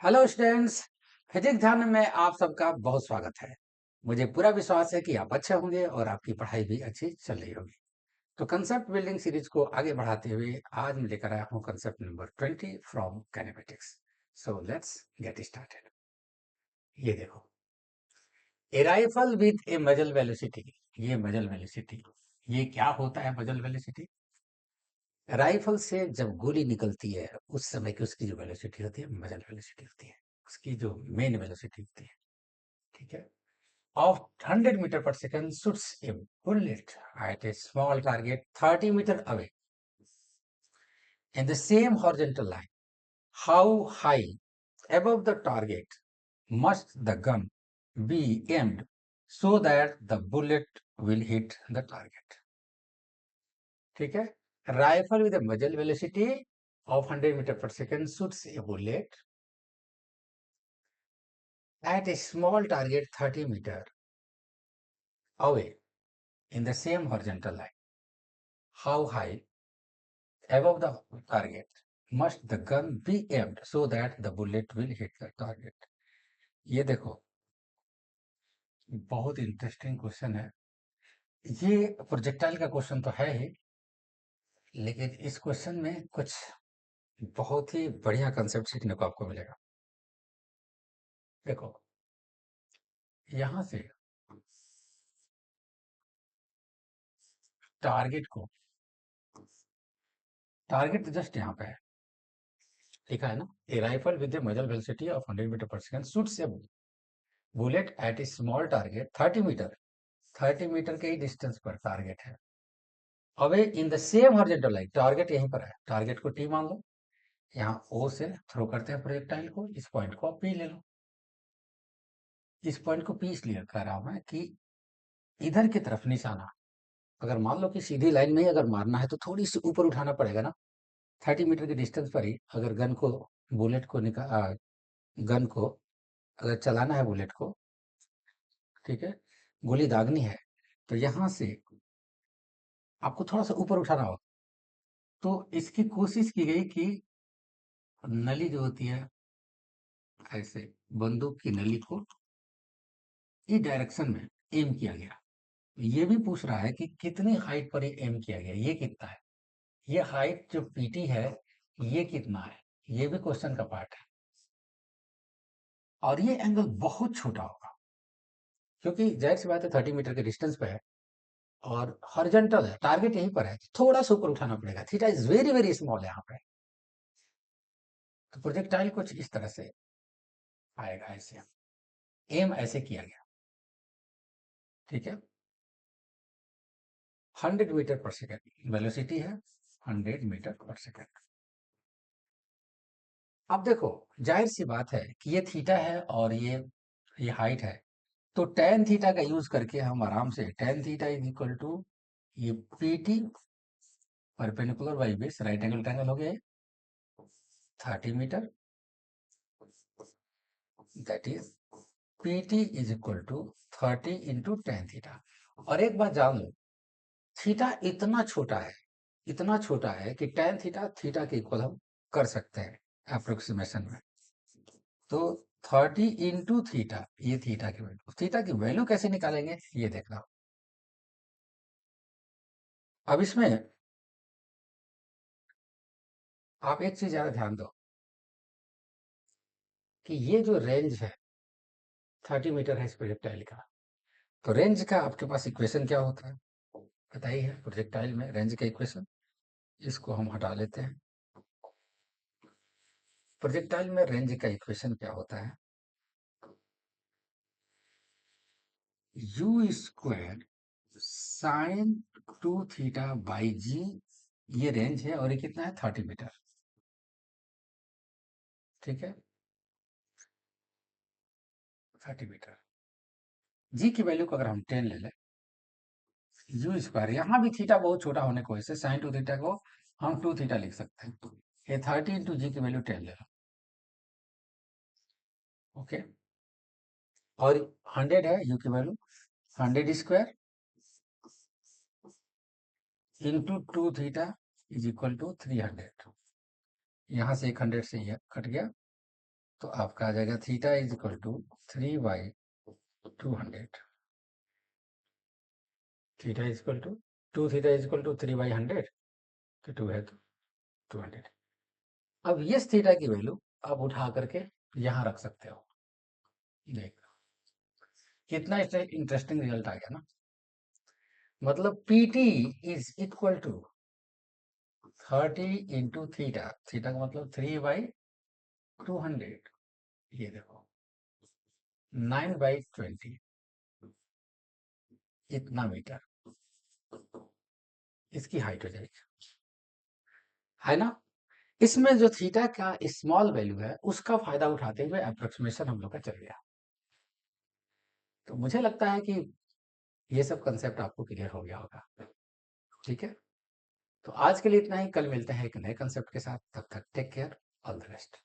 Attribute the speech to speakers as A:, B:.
A: Hello students. Physics ध्यान में आप सबका बहुत स्वागत है। मुझे पूरा विश्वास है कि आप अच्छे होंगे और आपकी पढ़ाई भी अच्छी चल रही होगी। तो कंसेप्ट बिल्डिंग सीरीज को आगे बढ़ाते हुए आज मैं लेकर आया हूँ concept number 20 from kinematics. So let's get started. ये देखो, ए राइफल विद ए मजल वेलोसिटी। ये मजल वेलोसिटी, ये क्या होता है मजल वेलोसिटी? राइफल से जब गोली निकलती है उस समय की उसकी जो वेलोसिटी होती है मजल वेलोसिटी होती है, उसकी जो मेन वेलोसिटी होती है। ठीक है। Of 100 meter per second shoots a bullet at a small target 30 meter away in the same horizontal line. How high above the target must the gun be aimed so that the bullet will hit the target? ठीक है। Rifle with a muzzle velocity of 100 meter per second shoots a bullet at a small target 30 meter away in the same horizontal line. How high above the target must the gun be aimed so that the bullet will hit the target? ये देखो, बहुत interesting question है। ये projectile का question तो है ही, लेकिन इस क्वेश्चन में कुछ बहुत ही बढ़िया कंसेप्ट सीखने को आपको मिलेगा। देखो, यहां से टारगेट को, टारगेट तो जस्ट यहाँ पे है, लिखा है ना, ए राइफल विद ए मजल वेलोसिटी ऑफ 100 मीटर पर सेकंड शूट्स ए बुलेट एट ए स्मॉल टारगेट 30 मीटर, 30 मीटर के ही डिस्टेंस पर टारगेट है। Away in the same horizontal line, target यहीं पर है, टारगेट को टी मान लो, यहाँ ओ से थ्रो करते हैं प्रोजेक्टाइल को, इस पॉइंट को आप पी ले लो। इस पॉइंट को पी इसलिए कर रहा हूं मैं कि इधर की तरफ निशाना, अगर मान लो कि सीधी लाइन में ही अगर मारना है तो थोड़ी सी ऊपर उठाना पड़ेगा ना। 30 मीटर के डिस्टेंस पर ही अगर गन को, बुलेट को गन को अगर चलाना है, बुलेट को, ठीक है, गोली दागनी है, तो यहां से आपको थोड़ा सा ऊपर उठाना होगा। तो इसकी कोशिश की गई कि नली जो होती है, ऐसे बंदूक की नली को इस डायरेक्शन में एम किया गया। ये भी पूछ रहा है कि कितनी हाइट पर ये एम किया गया, ये कितना है, ये हाइट जो पीटी है ये कितना है, ये भी क्वेश्चन का पार्ट है। और ये एंगल बहुत छोटा होगा, क्योंकि जाहिर सी बात है 30 मीटर के डिस्टेंस पे है और हॉरिजॉन्टल है, टारगेट यहीं पर है, थोड़ा सा ऊपर उठाना पड़ेगा। Theta is very very small यहाँ पे। तो प्रोजेक्टाइल कुछ इस तरह से आएगा, ऐसे एम ऐसे किया गया। ठीक है। 100 मीटर पर सेकेंड वेलोसिटी है, 100 मीटर पर सेकेंड। अब देखो, जाहिर सी बात है कि ये थीटा है और ये हाइट है, तो टेन थीटा का यूज करके हम आराम से tan theta is equal to ये p t perpendicular by base right angle triangle हो गया 30 metre, that is p t is equal to 30 into tan theta. और एक बात जान लो, थीटा इतना छोटा है, इतना छोटा है कि टेन थीटा थीटा के इक्वल हम कर सकते हैं अप्रोक्सीमेशन में। तो 30 इंटू थीटा, ये थीटा की वैल्यू, थीटा की वैल्यू कैसे निकालेंगे ये देखना। अब इसमें आप एक चीज ज्यादा ध्यान दो कि ये जो रेंज है 30 मीटर है इस प्रोजेक्टाइल का, तो रेंज का आपके पास इक्वेशन क्या होता है पता ही है, प्रोजेक्टाइल में रेंज का इक्वेशन, इसको हम हटा लेते हैं। प्रोजेक्टाइल में रेंज का इक्वेशन क्या होता है, u square sine 2 theta by g, ये रेंज है और ये कितना है 30 मीटर। ठीक है, 30 मीटर। जी की वैल्यू को अगर हम 10 ले लें, यू स्क्वायर, यहाँ भी थीटा बहुत छोटा होने की वजह से साइन 2 थीटा को हम 2 थीटा लिख सकते हैं। ये 30 इंटू जी की वैल्यू 10 ले लो, ओके। और 100 है यू की value, 100 square into 2 theta is equal to 300। यहाँ से एक 100 से यह कट गया, तो आपका आ जाएगा theta is equal to 3/200। Theta is equal to 2 theta is equal to 3/100, तो 2 है तो 200। अब ये थीटा की वैल्यू आप उठा करके यहाँ रख सकते हो। देख कितना इंटरेस्टिंग रिजल्ट आ गया ना। मतलब PT is equal to 30 into theta. Theta का मतलब 3/200। ये देखो 9/20, इतना मीटर इसकी हाइट हो जाएगी, है ना। इसमें जो थीटा का स्मॉल वैल्यू है उसका फायदा उठाते हुए अप्रोक्सीमेशन हम लोग का चल गया। तो मुझे लगता है कि ये सब कंसेप्ट आपको क्लियर हो गया होगा। ठीक है, तो आज के लिए इतना ही। कल मिलते हैं एक नए कंसेप्ट के साथ। तब तक take care. All the best.